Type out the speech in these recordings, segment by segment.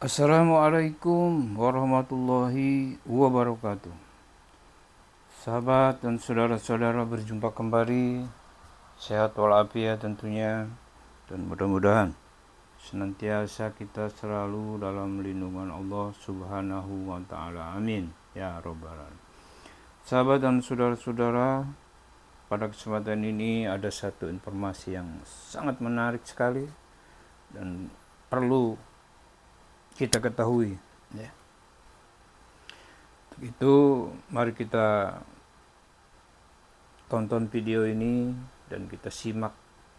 Assalamualaikum warahmatullahi wabarakatuh. Sahabat dan saudara-saudara, berjumpa kembali. Sehat walafiat tentunya, dan mudah-mudahan senantiasa kita selalu dalam lindungan Allah Subhanahu wa taala. Amin ya rabbal alamin. Sahabat dan saudara-saudara, pada kesempatan ini ada satu informasi yang sangat menarik sekali dan perlu kita ketahui, ya. Untuk itu mari kita tonton video ini dan kita simak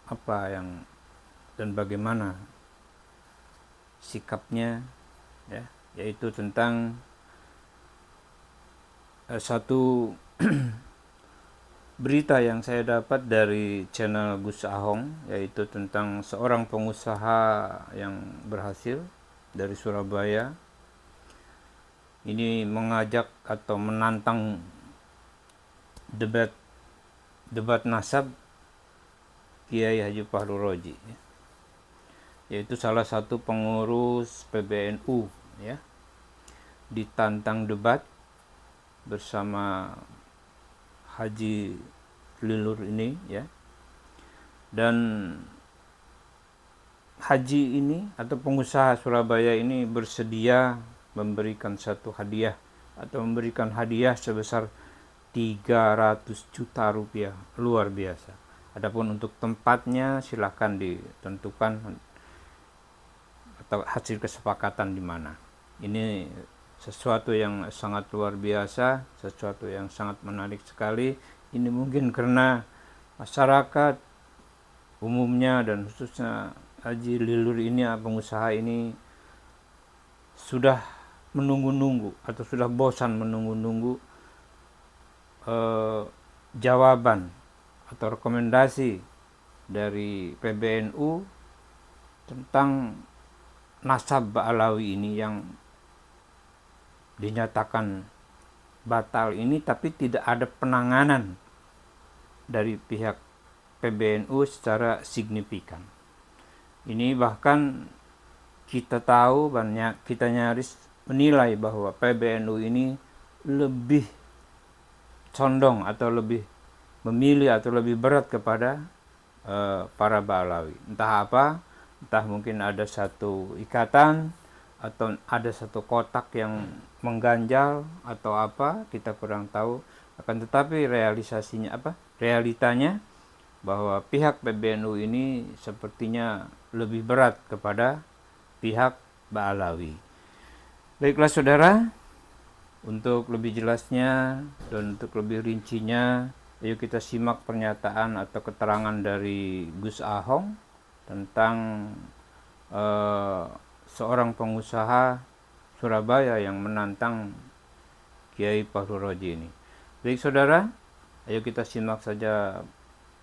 apa yang dan bagaimana sikapnya, ya, yaitu tentang satu berita yang saya dapat dari channel Gus Ahong, yaitu tentang seorang pengusaha yang berhasil dari Surabaya. Ini mengajak atau menantang debat nasab Kiai Haji Fahru Roji, ya. Yaitu salah satu pengurus PBNU, ya, ditantang debat bersama Haji Lilur ini, ya. Dan Haji ini atau pengusaha Surabaya ini bersedia memberikan satu hadiah atau memberikan hadiah sebesar 300 juta rupiah. Luar biasa. Adapun untuk tempatnya silahkan ditentukan atau hasil kesepakatan di mana. Ini sesuatu yang sangat luar biasa, sesuatu yang sangat menarik sekali. Ini mungkin karena masyarakat umumnya dan khususnya Haji Lilur ini, pengusaha ini, sudah menunggu-nunggu atau sudah bosan menunggu-nunggu jawaban atau rekomendasi dari PBNU tentang nasab Ba'alawi ini yang dinyatakan batal ini, tapi tidak ada penanganan dari pihak PBNU secara signifikan. Ini bahkan kita tahu, banyak kita nyaris menilai bahwa PBNU ini lebih condong atau lebih memilih atau lebih berat kepada para Ba'alawi. Entah apa, entah mungkin ada satu ikatan atau ada satu kotak yang mengganjal atau apa, kita kurang tahu. Akan tetapi realitanya bahwa pihak PBNU ini sepertinya lebih berat kepada pihak Ba'alawi. Baiklah saudara, untuk lebih jelasnya dan untuk lebih rincinya, ayo kita simak pernyataan atau keterangan dari Gus Ahong tentang seorang pengusaha Surabaya yang menantang Kiai Fahru Roji ini. Baik saudara, ayo kita simak saja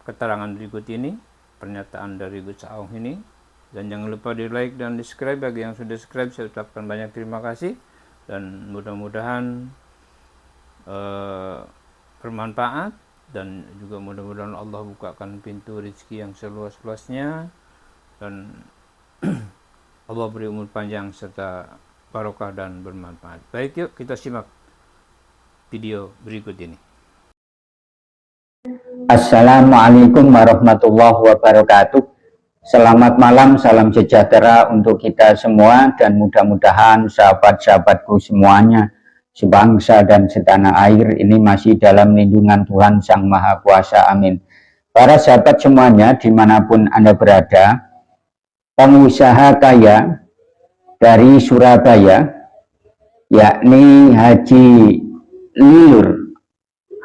keterangan berikut ini, pernyataan dari Gus Ahong ini. Dan jangan lupa di like dan di subscribe. Bagi yang sudah subscribe, saya ucapkan banyak terima kasih. Dan mudah-mudahan bermanfaat. Dan juga mudah-mudahan Allah bukakan pintu rezeki yang seluas-luasnya. Dan Allah beri umur panjang serta barokah dan bermanfaat. Baik, yuk kita simak video berikut ini. Assalamualaikum warahmatullahi wabarakatuh. Selamat malam, salam sejahtera untuk kita semua, dan mudah-mudahan sahabat-sahabatku semuanya, sebangsa dan setanah air ini masih dalam lindungan Tuhan Sang Maha Kuasa. Amin. Para sahabat semuanya dimanapun Anda berada, pengusaha kaya dari Surabaya, yakni Haji Lilur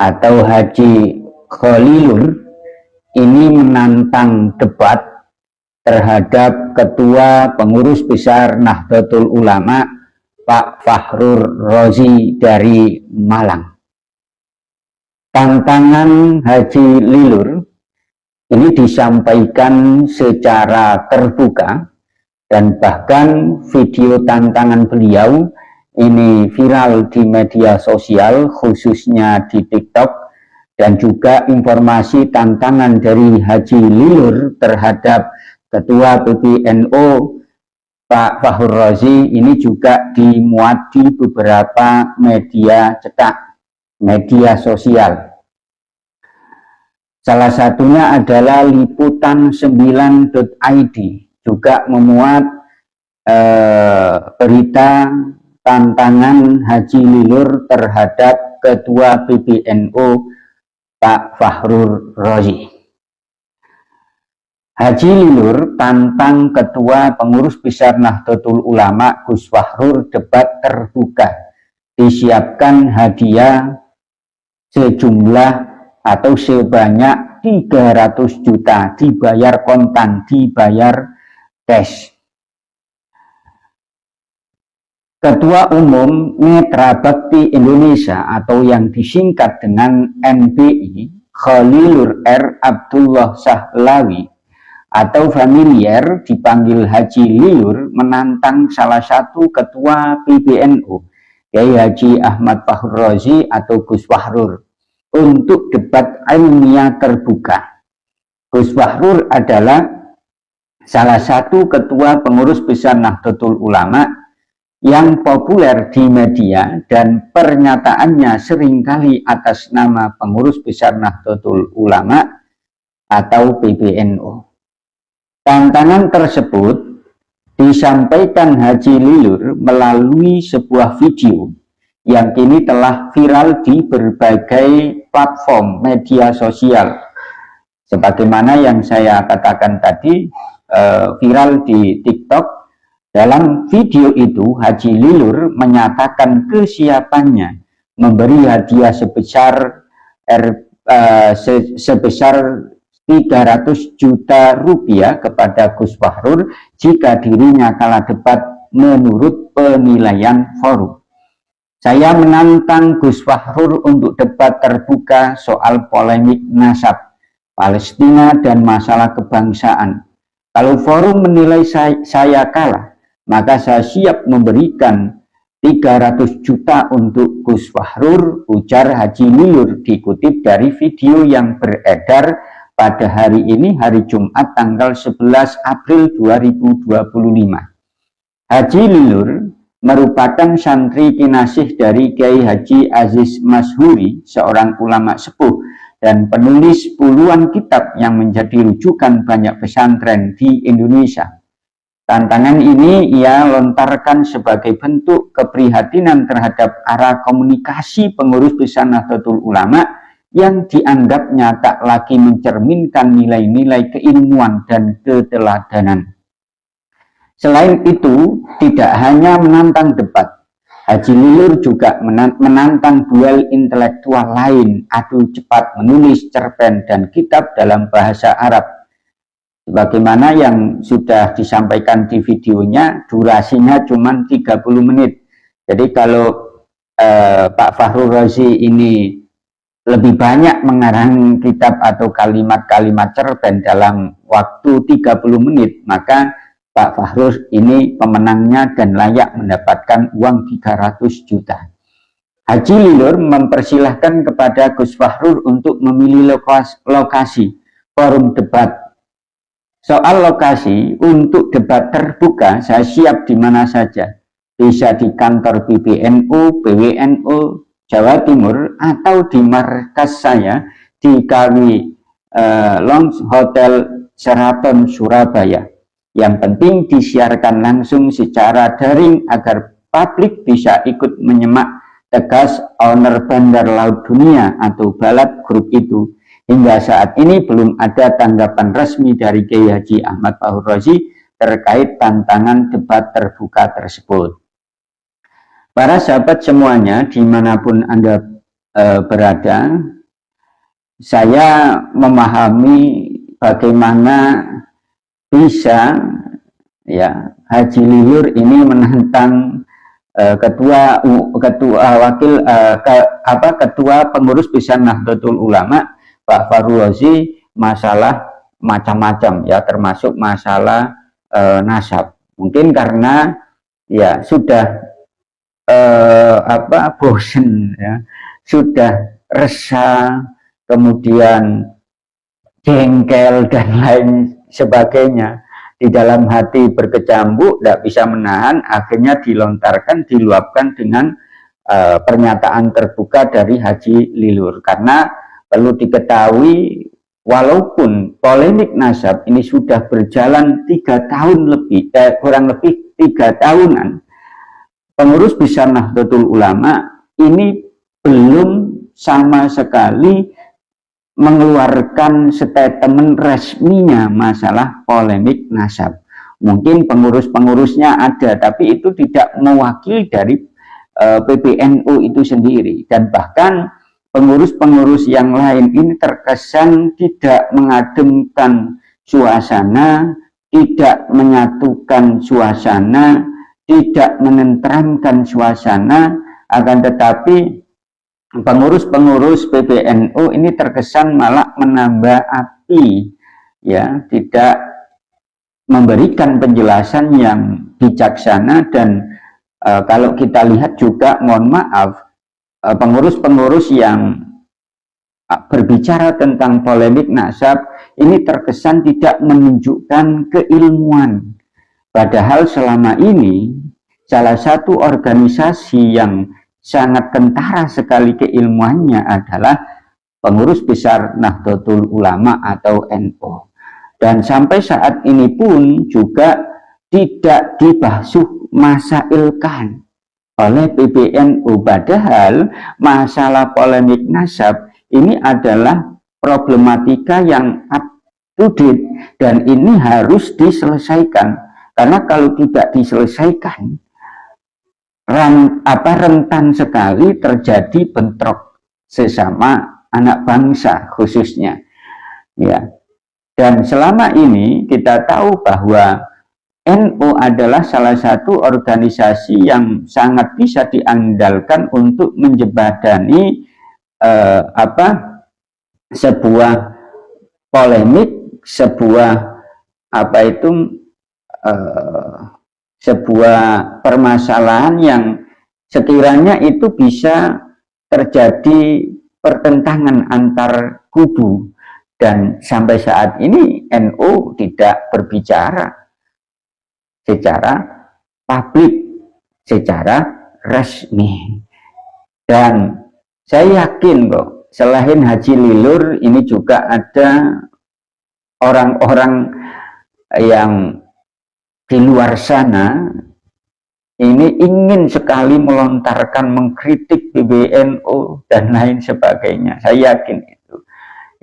atau Haji Khalilur, ini menantang debat terhadap Ketua Pengurus Besar Nahdlatul Ulama Pak Fahru Roji dari Malang. Tantangan Haji Lilur ini disampaikan secara terbuka, dan bahkan video tantangan beliau ini viral di media sosial, khususnya di TikTok. Dan juga informasi tantangan dari Haji Lilur terhadap Ketua PBNU Pak Fahru Razi ini juga dimuat di beberapa media cetak, media sosial. Salah satunya adalah liputan9.id, juga memuat berita tantangan Haji Lilur terhadap Ketua PBNU Pak Fahru Razi. Haji Lilur tantang Ketua Pengurus Besar Nahdlatul Ulama Gus Fahrur debat terbuka. Disiapkan hadiah sejumlah atau sebanyak 300 juta, dibayar kontan, dibayar cash. Ketua Umum Mitra Bakti Indonesia atau yang disingkat dengan NBI, Khalilur R. Abdullah Sahlawi atau familiar dipanggil Haji Lilur, menantang salah satu ketua PBNU, Kiai Haji Ahmad Fahru Razi atau Gus Fahrur, untuk debat ilmiah terbuka. Gus Fahrur adalah salah satu ketua pengurus besar Nahdlatul Ulama yang populer di media dan pernyataannya seringkali atas nama pengurus besar Nahdlatul Ulama atau PBNU. Tantangan tersebut disampaikan Haji Lilur melalui sebuah video yang kini telah viral di berbagai platform media sosial. Sebagaimana yang saya katakan tadi, viral di TikTok. Dalam video itu, Haji Lilur menyatakan kesiapannya memberi hadiah sebesar 300 juta rupiah kepada Gus Fahrur jika dirinya kalah debat menurut penilaian forum. Saya menantang Gus Fahrur untuk debat terbuka soal polemik nasab, Palestina, dan masalah kebangsaan. Kalau forum menilai saya kalah, maka saya siap memberikan 300 juta untuk Gus Fahrur, ujar Haji Lilur, dikutip dari video yang beredar pada hari ini, hari Jumat tanggal 11 April 2025. Haji Lilur merupakan santri kinasih dari Kiai Haji Aziz Masyhuri, seorang ulama sepuh dan penulis puluhan kitab yang menjadi rujukan banyak pesantren di Indonesia. Tantangan ini ia lontarkan sebagai bentuk keprihatinan terhadap arah komunikasi pengurus besar Nahdlatul Ulama yang dianggapnya tak lagi mencerminkan nilai-nilai keilmuan dan keteladanan. Selain itu, tidak hanya menantang debat, Haji Lilur juga menantang duel intelektual lain, adu cepat menulis cerpen dan kitab dalam bahasa Arab. Sebagaimana yang sudah disampaikan di videonya, durasinya cuma 30 menit. Jadi kalau Pak Fahru Razi ini lebih banyak mengarang kitab atau kalimat-kalimat cerpen dalam waktu 30 menit, maka Pak Fahru ini pemenangnya dan layak mendapatkan uang 300 juta. Haji Lilur mempersilahkan kepada Gus Fahrur untuk memilih lokasi forum debat. Soal lokasi untuk debat terbuka, saya siap di mana saja. Bisa di kantor PBNU, PWNU, Jawa Timur, atau di markas saya di Kawi Lounge Hotel Sheraton Surabaya. Yang penting disiarkan langsung secara daring agar publik bisa ikut menyemak, tegas owner Bandar Laut Dunia atau Balat Group itu. Hingga saat ini belum ada tanggapan resmi dari Kiai Haji Ahmad Fahru Razi terkait tantangan debat terbuka tersebut. Para sahabat semuanya, dimanapun Anda berada, saya memahami bagaimana bisa ya Haji Lilur ini menantang ketua pengurus besar Nahdlatul Ulama Pak Fahru Razi masalah macam-macam ya, termasuk masalah nasab. Mungkin karena ya sudah bosen ya, sudah resah, kemudian jengkel dan lain sebagainya di dalam hati berkecambuk, tidak bisa menahan, akhirnya dilontarkan, diluapkan dengan pernyataan terbuka dari Haji Lilur. Karena perlu diketahui, walaupun polemik nasab ini sudah berjalan 3 tahun lebih, kurang lebih 3 tahunan, pengurus besar Nahdlatul Ulama ini belum sama sekali mengeluarkan statement resminya masalah polemik nasab. Mungkin pengurus-pengurusnya ada, tapi itu tidak mewakili dari PBNU itu sendiri. Dan bahkan pengurus-pengurus yang lain ini terkesan tidak mengademkan suasana, tidak menyatukan suasana, tidak menenteramkan suasana, akan tetapi pengurus-pengurus PBNU ini terkesan malah menambah api, ya, tidak memberikan penjelasan yang bijaksana. Dan kalau kita lihat juga, mohon maaf, pengurus-pengurus yang berbicara tentang polemik nasab ini terkesan tidak menunjukkan keilmuan. Padahal selama ini salah satu organisasi yang sangat kentara sekali keilmuannya adalah pengurus besar Nahdlatul Ulama atau NU. Dan sampai saat ini pun juga tidak dibasuh masailkan oleh PBNU. Padahal masalah polemik nasab ini adalah problematika yang up to date dan ini harus diselesaikan. Karena kalau tidak diselesaikan, rentan sekali terjadi bentrok sesama anak bangsa khususnya, ya. Dan selama ini kita tahu bahwa NU adalah salah satu organisasi yang sangat bisa diandalkan untuk menjembatani sebuah polemik, sebuah permasalahan yang sekiranya itu bisa terjadi pertentangan antar kubu. Dan sampai saat ini NU tidak berbicara secara publik, secara resmi. Dan saya yakin kok, selain Haji Lilur, ini juga ada orang-orang yang di luar sana ini ingin sekali melontarkan, mengkritik PBNU dan lain sebagainya. Saya yakin itu.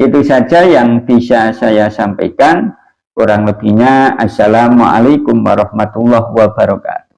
Itu saja yang bisa saya sampaikan. Kurang lebihnya, Assalamualaikum warahmatullahi wabarakatuh.